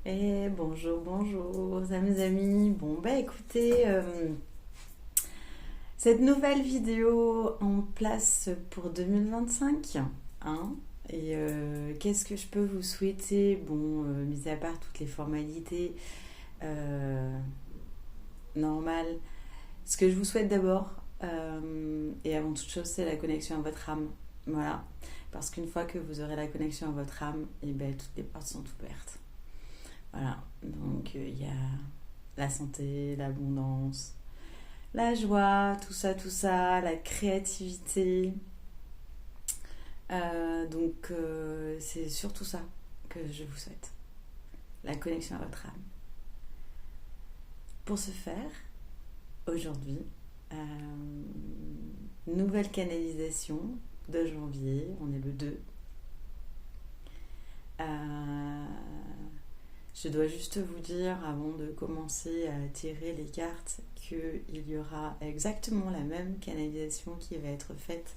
Et bonjour, bonjour, mes amis. Bon, bah écoutez, cette nouvelle vidéo en place pour 2025, hein, et qu'est-ce que je peux vous souhaiter? Bon, mis à part toutes les formalités euh, normales, ce que je vous souhaite d'abord, et avant toute chose, c'est la connexion à votre âme. Voilà. Parce qu'une fois que vous aurez la connexion à votre âme, et ben, toutes les portes sont ouvertes. Voilà, donc il y a la santé, l'abondance, la joie, tout ça, la créativité. C'est surtout ça que je vous souhaite, la connexion à votre âme. Pour ce faire, aujourd'hui, nouvelle canalisation de janvier, on est le 2. Euh, Je dois juste vous dire, avant de commencer à tirer les cartes, qu'il y aura exactement la même canalisation qui va être faite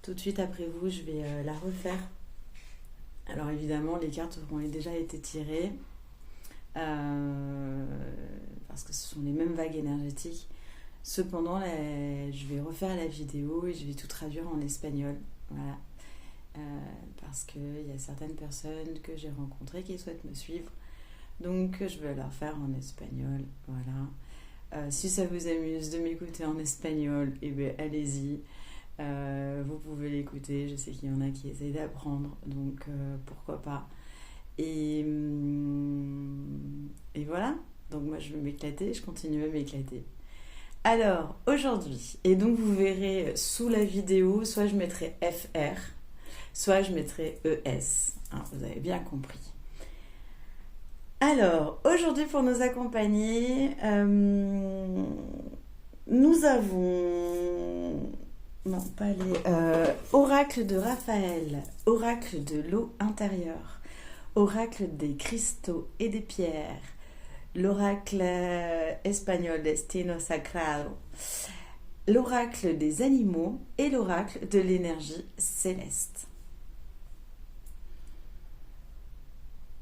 tout de suite après vous. Je vais la refaire. Alors évidemment, les cartes auront déjà été tirées, euh, parce que ce sont les mêmes vagues énergétiques. Cependant, je vais refaire la vidéo et je vais tout traduire en espagnol. Voilà. Euh, Parce qu'il y a certaines personnes que j'ai rencontrées qui souhaitent me suivre. Donc je vais leur faire en espagnol, voilà. Si ça vous amuse de m'écouter en espagnol, eh bien allez-y. Vous pouvez l'écouter, je sais qu'il y en a qui essayent d'apprendre, donc pourquoi pas. Et voilà, donc moi je vais m'éclater, je continue à m'éclater. Alors aujourd'hui, et donc vous verrez sous la vidéo, soit je mettrai FR, soit je mettrai ES, hein, vous avez bien compris. Alors, aujourd'hui pour nous accompagner, nous avons... Non, pas les... oracle de Raphaël, oracle de l'eau intérieure, oracle des cristaux et des pierres, l'oracle espagnol Destino Sacrado, l'oracle des animaux et l'oracle de l'énergie céleste.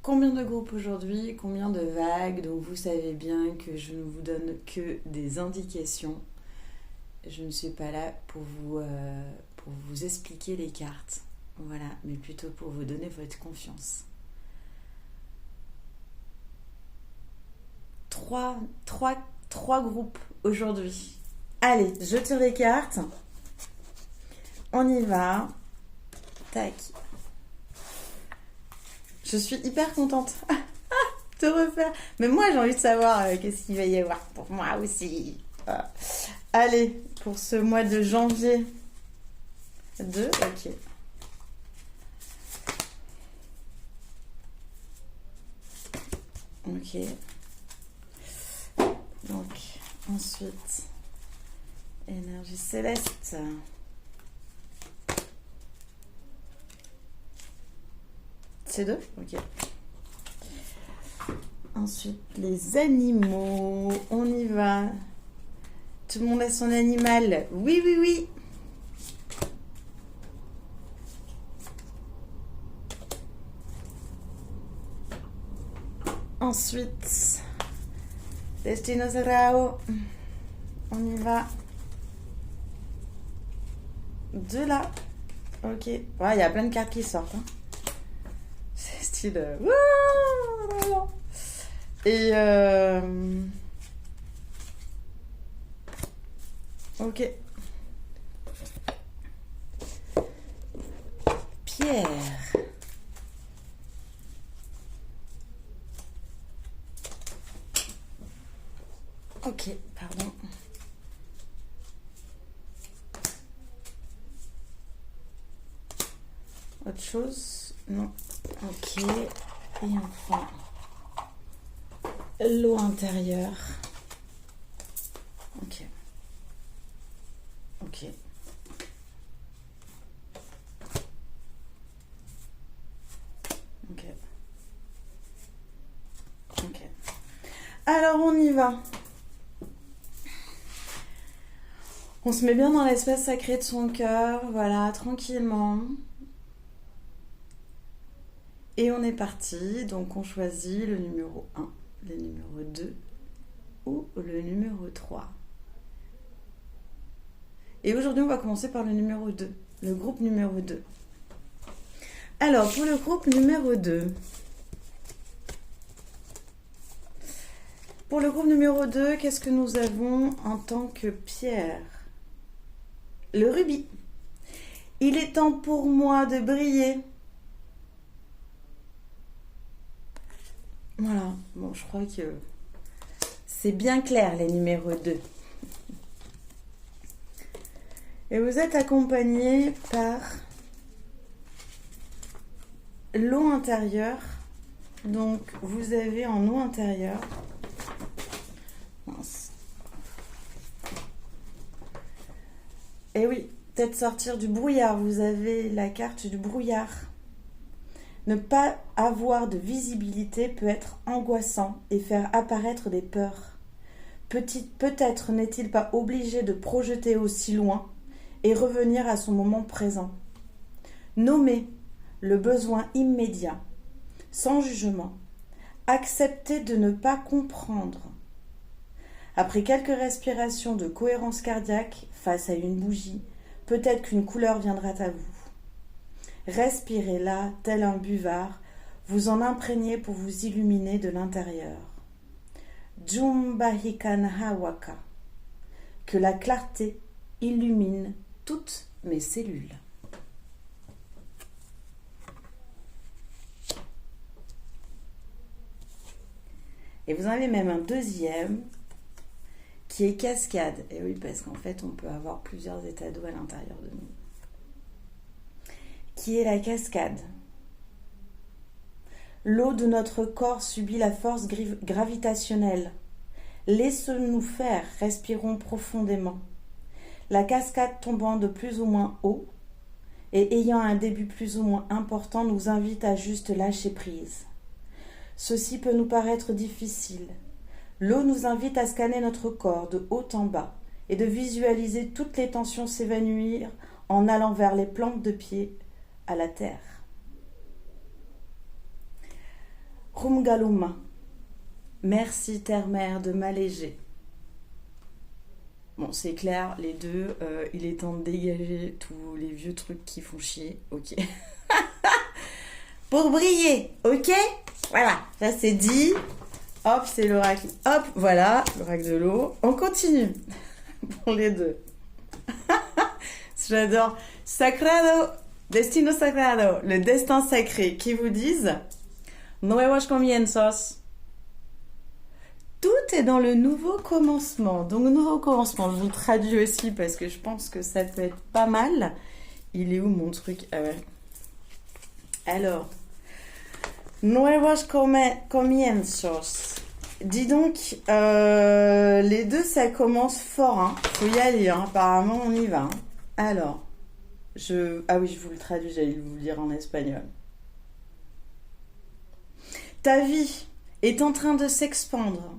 Combien de groupes aujourd'hui? Combien de vagues? Donc vous savez bien que je ne vous donne que des indications. Je ne suis pas là pour vous expliquer les cartes. Voilà, mais plutôt pour vous donner votre confiance. Trois groupes aujourd'hui. Allez, je tire les cartes. On y va. Tac. Je suis hyper contente de refaire. Mais moi, j'ai envie de savoir qu'est-ce qu'il va y avoir pour moi aussi. Allez, pour ce mois de janvier. 2, ok. Ok. Donc, ensuite, énergie céleste. C'est 2, ok. Ensuite, les animaux. On y va. Tout le monde a son animal. Oui, oui, oui. Ensuite, Destino Cerrado. On y va. 2 là. Ok. Ouais, il y a plein de cartes qui sortent. Hein. C'est style. Et ok. Pierre. Ok, pardon. Autre chose? Non. Ok. Et enfin, l'eau intérieure. Ok. Ok. Ok. Ok. Alors on y va. On se met bien dans l'espace sacré de son cœur, voilà, tranquillement. Et on est parti. Donc on choisit le numéro 1, le numéro 2 ou le numéro 3. Et aujourd'hui, on va commencer par le numéro 2, le groupe numéro 2. Alors, pour le groupe numéro 2, qu'est-ce que nous avons en tant que pierre? Le rubis. Il est temps pour moi de briller. Voilà, bon, je crois que c'est bien clair, les numéros 2. Et vous êtes accompagné par l'eau intérieure. Donc, vous avez en eau intérieure. Mince. Et oui, peut-être sortir du brouillard. Vous avez la carte du brouillard. Ne pas avoir de visibilité peut être angoissant et faire apparaître des peurs. Peut-être n'est-il pas obligé de projeter aussi loin et revenir à son moment présent. Nommer le besoin immédiat, sans jugement. Accepter de ne pas comprendre. Après quelques respirations de cohérence cardiaque face à une bougie, peut-être qu'une couleur viendra à vous. Respirez là, tel un buvard, vous en imprégnez pour vous illuminer de l'intérieur. Jumbahikan Hawaka. Que la clarté illumine toutes mes cellules. Et vous en avez même un deuxième qui est cascade. Et oui, parce qu'en fait, on peut avoir plusieurs états d'eau à l'intérieur de nous. Qui est la cascade. L'eau de notre corps subit la force gravitationnelle. Laissons-nous faire, respirons profondément. La cascade tombant de plus ou moins haut et ayant un début plus ou moins important nous invite à juste lâcher prise. Ceci peut nous paraître difficile. L'eau nous invite à scanner notre corps de haut en bas et de visualiser toutes les tensions s'évanouir en allant vers les plantes de pied à la terre. Rumgaluma. Merci terre-mère de m'alléger. Bon, c'est clair, les deux, il est temps de dégager tous les vieux trucs qui font chier, ok. Pour briller, ok. Voilà, là c'est dit. Hop, c'est l'oracle. Hop, voilà, l'oracle de l'eau. On continue pour les deux. J'adore. Sagrado, destino sagrado, le destin sacré, qui vous disent Nuevos comienzos. Tout est dans le nouveau commencement. Donc, nouveau commencement, je vous le traduis aussi parce que je pense que ça peut être pas mal. Il est où mon truc? Ah ouais. Alors, Nuevos comienzos. Dis donc, les deux, ça commence fort. Hein. Faut y aller, hein. Apparemment, on y va. Hein. Alors, ah oui, je vous le traduis, j'allais vous le dire en espagnol. Ta vie est en train de s'expandre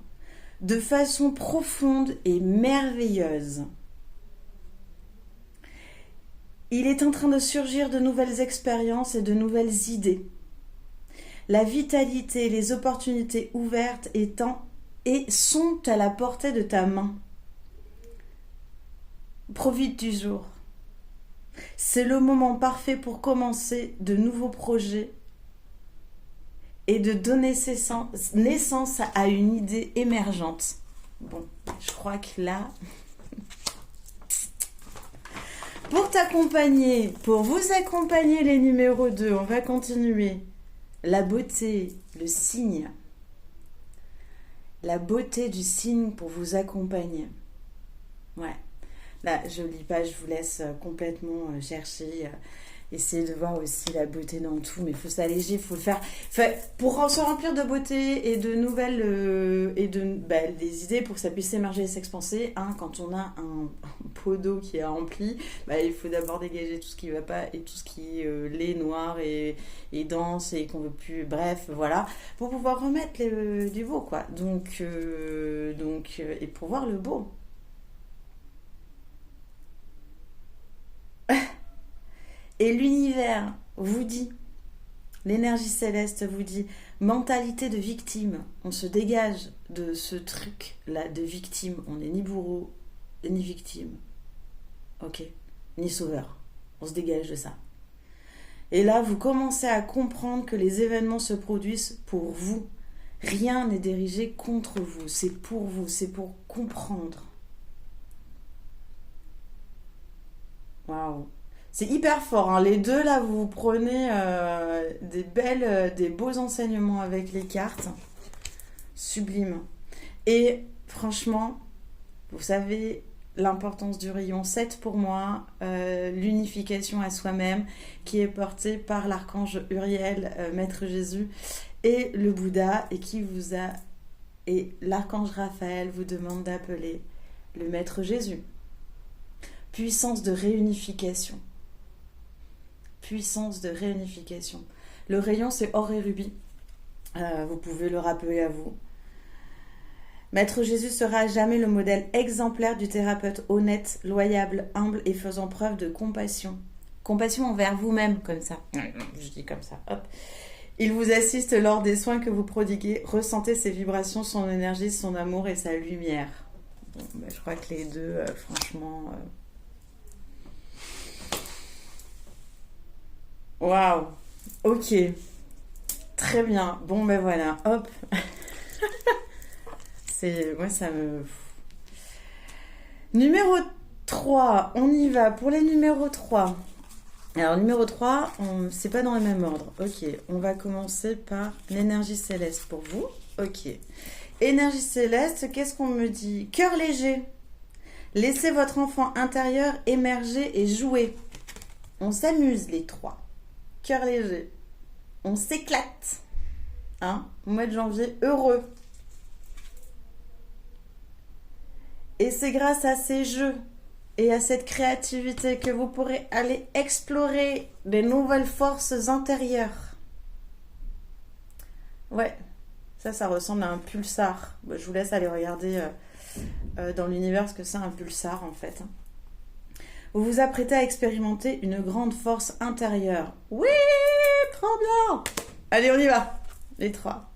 de façon profonde et merveilleuse. Il est en train de surgir de nouvelles expériences et de nouvelles idées. La vitalité, les opportunités ouvertes sont à la portée de ta main. Profite du jour. C'est le moment parfait pour commencer de nouveaux projets et de donner naissance à une idée émergente. Bon, je crois que là, pour vous accompagner les numéros 2, on va continuer. La beauté, le signe. La beauté du signe pour vous accompagner. Ouais. Là, je lis pas, je vous laisse complètement chercher, essayer de voir aussi la beauté dans tout, mais il faut s'alléger, il faut le faire. Pour se remplir de beauté et de nouvelles, des idées pour que ça puisse émerger et s'expanser, hein, quand on a un pot d'eau qui est rempli, il faut d'abord dégager tout ce qui ne va pas et tout ce qui est laid, noir et dense et qu'on veut plus, bref, voilà, pour pouvoir remettre du beau, quoi. Donc, et pour voir le beau. Et l'univers vous dit, l'énergie céleste vous dit mentalité de victime. On se dégage de ce truc-là de victime. On n'est ni bourreau, ni victime. Ok, ni sauveur. On se dégage de ça. Et là, vous commencez à comprendre que les événements se produisent pour vous. Rien n'est dirigé contre vous. C'est pour vous. C'est pour comprendre. Waouh. C'est hyper fort, hein. Les deux, là, vous prenez des beaux enseignements avec les cartes. Sublime. Et franchement, vous savez l'importance du rayon 7 pour moi, l'unification à soi-même qui est portée par l'archange Uriel, Maître Jésus, et le Bouddha, et l'archange Raphaël vous demande d'appeler le Maître Jésus. Puissance de réunification. Puissance de réunification. Le rayon, c'est or et rubis. Vous pouvez le rappeler à vous. Maître Jésus sera à jamais le modèle exemplaire du thérapeute honnête, loyal, humble et faisant preuve de compassion. Compassion envers vous-même, comme ça. Je dis comme ça, hop. Il vous assiste lors des soins que vous prodiguez. Ressentez ses vibrations, son énergie, son amour et sa lumière. Bon, bah, je crois que les deux, franchement... Waouh. Ok. Très bien. Bon, ben voilà, hop. Moi, ça me... Numéro 3, on y va pour les numéros 3. Alors, numéro 3, c'est pas dans le même ordre. Ok, on va commencer par l'énergie céleste pour vous. Ok. Énergie céleste, qu'est-ce qu'on me dit? Cœur léger. Laissez votre enfant intérieur émerger et jouer. On s'amuse, les trois. Cœur léger. On s'éclate. Hein? Mois de janvier, heureux. Et c'est grâce à ces jeux et à cette créativité que vous pourrez aller explorer des nouvelles forces intérieures. Ouais, ça ressemble à un pulsar. Je vous laisse aller regarder dans l'univers ce que c'est un pulsar en fait. Vous vous apprêtez à expérimenter une grande force intérieure. Oui, trop bien! Allez, on y va, les trois.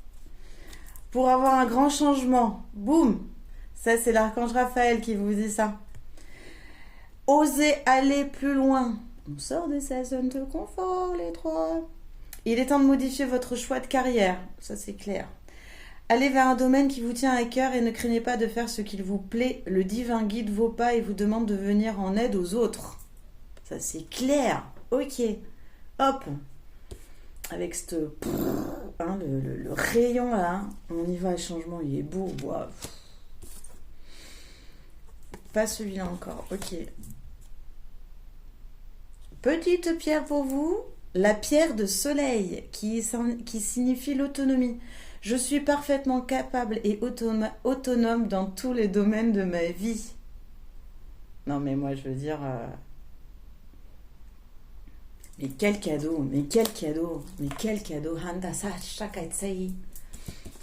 Pour avoir un grand changement, boum! Ça, c'est l'archange Raphaël qui vous dit ça. Osez aller plus loin. On sort de sa zone de confort, les trois. Il est temps de modifier votre choix de carrière. Ça, c'est clair. Allez vers un domaine qui vous tient à cœur et ne craignez pas de faire ce qu'il vous plaît. Le divin guide vos pas et vous demande de venir en aide aux autres. Ça, c'est clair. Ok. Hop. Avec le rayon, là. On y va, le changement, il est beau. Wow. Pas celui-là encore, ok. Petite pierre pour vous, la pierre de soleil, qui signifie l'autonomie. Je suis parfaitement capable et autonome dans tous les domaines de ma vie. Non mais moi je veux dire... Mais quel cadeau, mais quel cadeau, mais quel cadeau.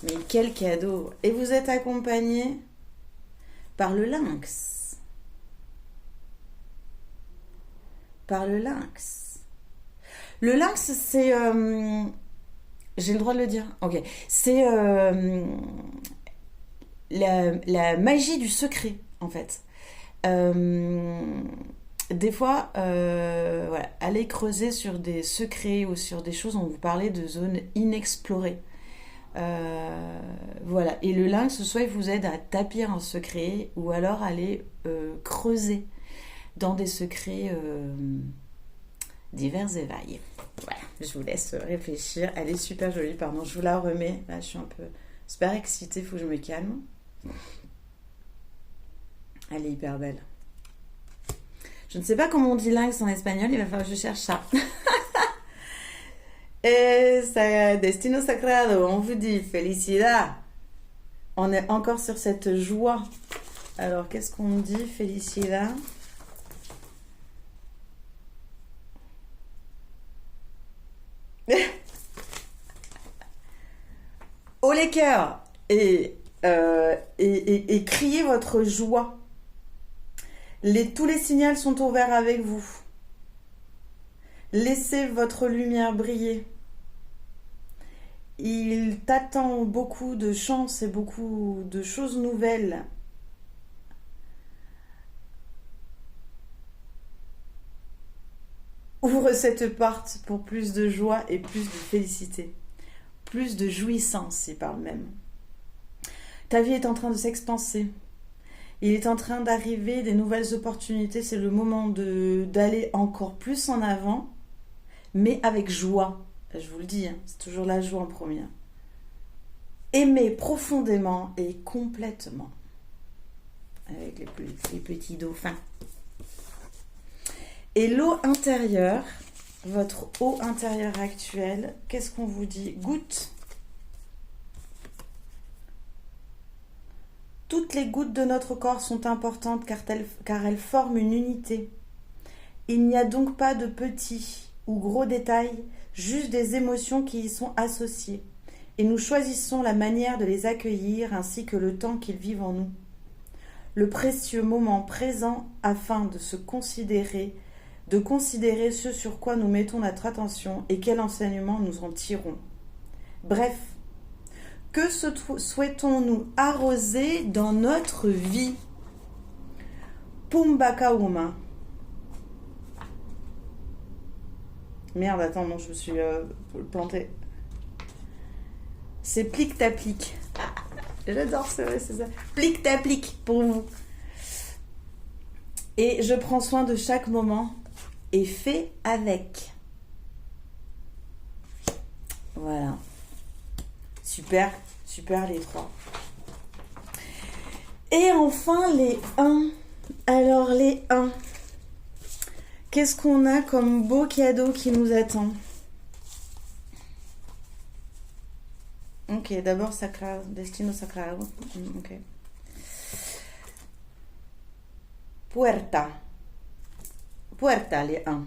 Mais quel cadeau. Et vous êtes accompagné par le lynx. Par le lynx. Le lynx, c'est... j'ai le droit de le dire. Ok. C'est la magie du secret, en fait. Des fois, voilà, allez creuser sur des secrets ou sur des choses, on vous parlait de zones inexplorées. Voilà. Et le lynx, soit il vous aide à tapir un secret, ou alors aller creuser dans des secrets divers et variés. Voilà, je vous laisse réfléchir. Elle est super jolie, pardon, je vous la remets. Là, je suis un peu super excitée, il faut que je me calme. Elle est hyper belle. Je ne sais pas comment on dit lynx en espagnol, il va falloir que je cherche ça. Et c'est Destino Sacrado, on vous dit felicidad. On est encore sur cette joie. Alors, qu'est-ce qu'on dit? Felicidad. Haut les cœurs et criez votre joie. Tous les signaux sont ouverts avec vous. Laissez votre lumière briller. Il t'attend beaucoup de chance et beaucoup de choses nouvelles. Ouvre cette porte pour plus de joie et plus de félicité. Plus de jouissance, il parle même. Ta vie est en train de s'expanser. Il est en train d'arriver des nouvelles opportunités. C'est le moment d'aller encore plus en avant, mais avec joie. Je vous le dis, hein, c'est toujours la joie en premier. Aimer profondément et complètement. Avec les petits dauphins. Et l'eau intérieure, votre eau intérieure actuelle, qu'est-ce qu'on vous dit? Goutte. Toutes les gouttes de notre corps sont importantes car elles forment une unité. Il n'y a donc pas de petits ou gros détails, juste des émotions qui y sont associées. Et nous choisissons la manière de les accueillir ainsi que le temps qu'ils vivent en nous. Le précieux moment présent afin de considérer ce sur quoi nous mettons notre attention et quel enseignement nous en tirons. Bref, que souhaitons-nous arroser dans notre vie? Pumbakauma. Merde, attends, non, je me suis plantée. C'est plique-taplique. J'adore, c'est ça. Plique-taplique pour vous. Et je prends soin de chaque moment et fais avec. Voilà. Super, super les trois. Et enfin les 1. Alors les 1. Qu'est-ce qu'on a comme beau cadeau qui nous attend? Ok, d'abord Sacra, Destino Sacrado. Ok. Puerta. Puerta, les 1.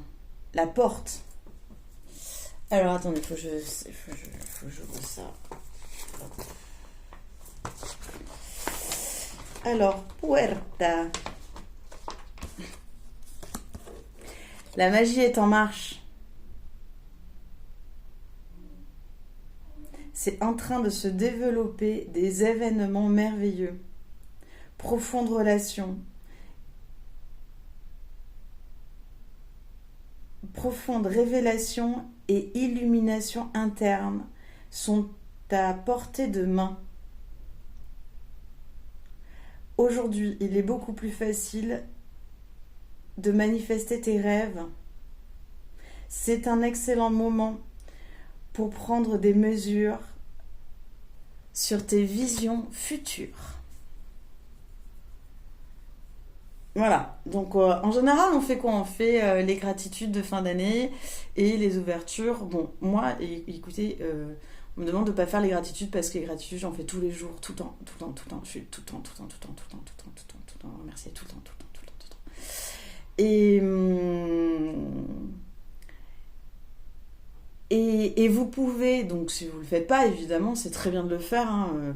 La porte. Alors attendez, faut que je vois ça. Alors, puerta. La magie est en marche. C'est en train de se développer des événements merveilleux. Profonde relation. Profonde révélation et illumination interne sont à portée de main. Aujourd'hui, il est beaucoup plus facile de manifester tes rêves. C'est un excellent moment pour prendre des mesures sur tes visions futures. Voilà, donc en général on fait quoi? On fait les gratitudes de fin d'année et les ouvertures. Bon, moi, écoutez, on me demande de ne pas faire les gratitudes parce que les gratitudes j'en fais tous les jours, tout le temps. Je suis tout le temps remerciée, tout le temps. Et vous pouvez, donc si vous ne le faites pas, évidemment, c'est très bien de le faire. Hein,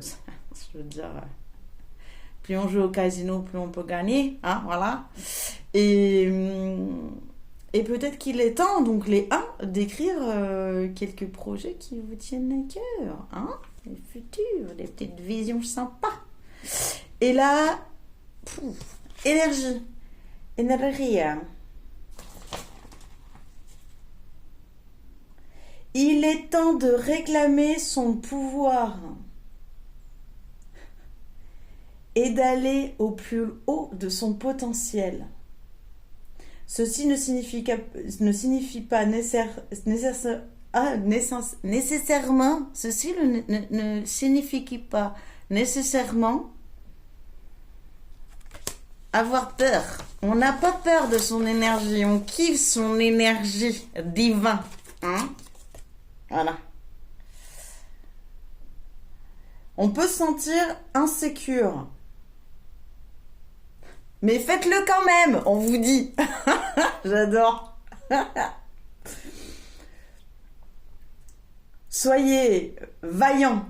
je veux dire, plus on joue au casino, plus on peut gagner. Hein, voilà. Et peut-être qu'il est temps, donc les 1, d'écrire quelques projets qui vous tiennent à cœur. Hein, les futurs, des petites visions sympas. Et là, énergie. Il est temps de réclamer son pouvoir et d'aller au plus haut de son potentiel. Ceci ne signifie pas nécessairement avoir peur. On n'a pas peur de son énergie, on kiffe son énergie divine. Hein? Voilà. On peut se sentir insécure. Mais faites-le quand même, on vous dit. J'adore. Soyez vaillants.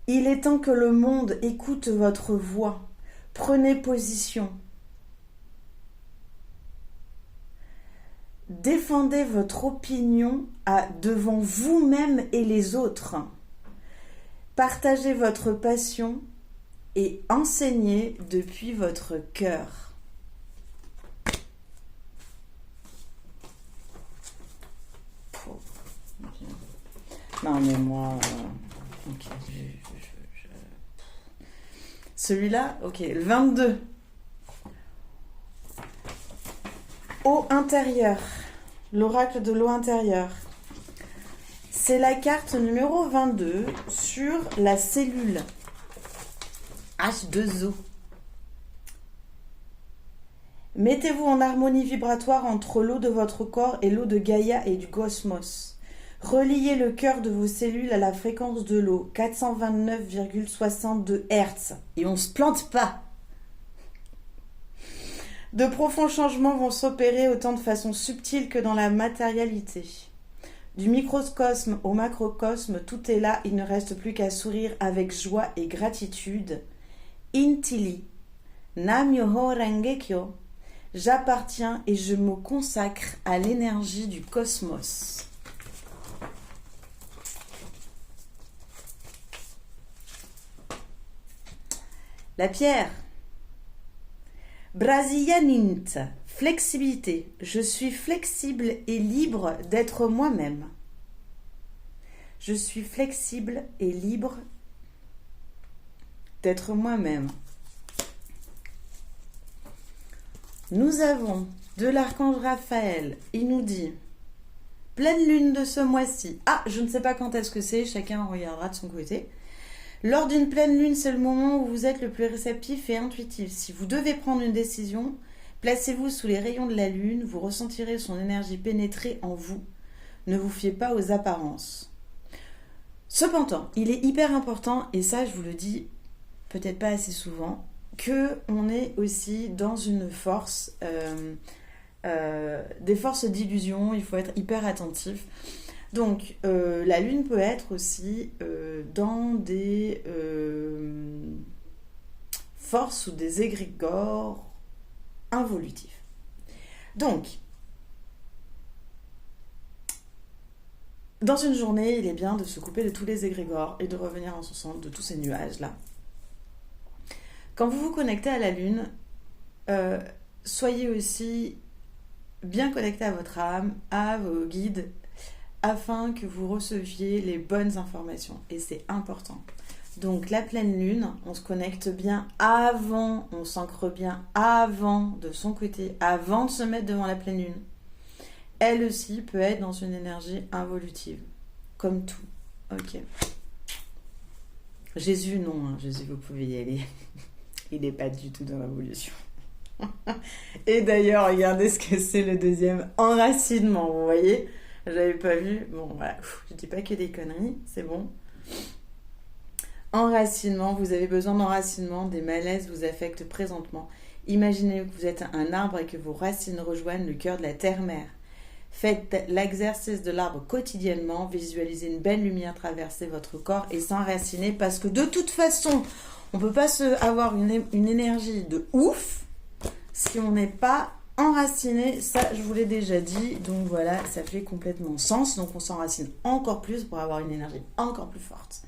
Il est temps que le monde écoute votre voix. Prenez position. Défendez votre opinion devant vous-même et les autres. Partagez votre passion et enseignez depuis votre cœur. Non mais moi... ok. Celui-là, ok, le 22. Eau intérieure. L'oracle de l'eau intérieure. C'est la carte numéro 22 sur la cellule. H2O. Mettez-vous en harmonie vibratoire entre l'eau de votre corps et l'eau de Gaïa et du cosmos. Reliez le cœur de vos cellules à la fréquence de l'eau, 429,62 Hz. Et on se plante pas. De profonds changements vont s'opérer autant de façon subtile que dans la matérialité. Du microcosme au macrocosme, tout est là, il ne reste plus qu'à sourire avec joie et gratitude. Intili, Nam-myoho Renge-kyo, j'appartiens et je me consacre à l'énergie du cosmos. La pierre. Brasilianite, flexibilité. Je suis flexible et libre d'être moi-même. Je suis flexible et libre d'être moi-même. Nous avons de l'archange Raphaël. Il nous dit pleine lune de ce mois-ci. Ah, je ne sais pas quand est-ce que c'est. Chacun regardera de son côté. Lors d'une pleine lune, c'est le moment où vous êtes le plus réceptif et intuitif. Si vous devez prendre une décision, placez-vous sous les rayons de la lune, vous ressentirez son énergie pénétrer en vous. Ne vous fiez pas aux apparences. Cependant, il est hyper important, et ça je vous le dis peut-être pas assez souvent, qu'on est aussi dans une force, des forces d'illusion, il faut être hyper attentif. Donc, la lune peut être aussi dans des forces ou des égrégores involutifs. Donc, dans une journée, il est bien de se couper de tous les égrégores et de revenir en son centre de tous ces nuages-là. Quand vous vous connectez à la lune, soyez aussi bien connecté à votre âme, à vos guides, afin que vous receviez les bonnes informations. Et c'est important. Donc la pleine lune, on se connecte bien avant, on s'ancre bien avant de son côté, avant de se mettre devant la pleine lune. Elle aussi peut être dans une énergie involutive, comme tout. Ok. Jésus, non. Hein. Jésus, vous pouvez y aller. Il n'est pas du tout dans l'involution. Et d'ailleurs, regardez ce que c'est le deuxième enracinement, vous voyez ? J'avais pas vu. Bon, voilà. Je dis pas que des conneries, c'est bon. Enracinement, vous avez besoin d'enracinement, des malaises vous affectent présentement. Imaginez que vous êtes un arbre et que vos racines rejoignent le cœur de la terre-mère. Faites l'exercice de l'arbre quotidiennement, visualisez une belle lumière traverser votre corps et s'enraciner parce que de toute façon, on peut pas avoir une énergie de ouf si on n'est pas enraciné, ça je vous l'ai déjà dit, donc voilà, ça fait complètement sens, donc on s'enracine encore plus pour avoir une énergie encore plus forte.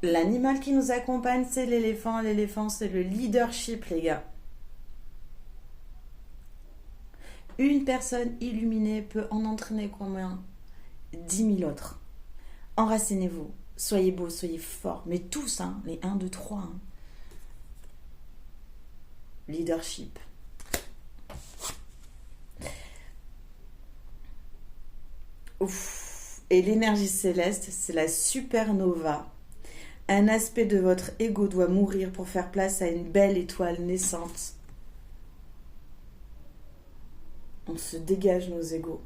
L'animal qui nous accompagne, c'est l'éléphant. L'éléphant, c'est le leadership, les gars. Une personne illuminée peut en entraîner combien 10 000 autres. Enracinez-vous, soyez beaux, soyez forts, mais tous, hein, les 1, 2, 3. Hein. Leadership. Ouf. Et l'énergie céleste, c'est la supernova. Un aspect de votre ego doit mourir pour faire place à une belle étoile naissante. On se dégage nos égos.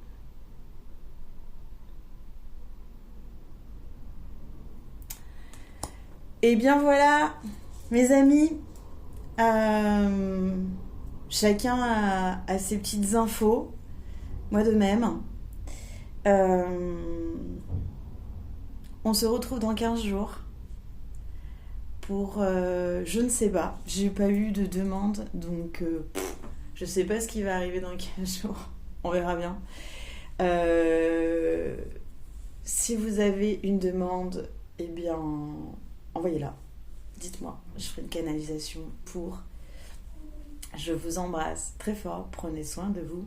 Et bien voilà, mes amis, chacun a ses petites infos, moi de même. On se retrouve dans 15 jours pour je ne sais pas, j'ai pas eu de demande, donc Je sais pas ce qui va arriver dans 15 jours. On verra bien. Euh, Si vous avez une demande, eh bien, envoyez-la. Dites-moi, je ferai une canalisation pour. Je vous embrasse très fort. Prenez soin de vous.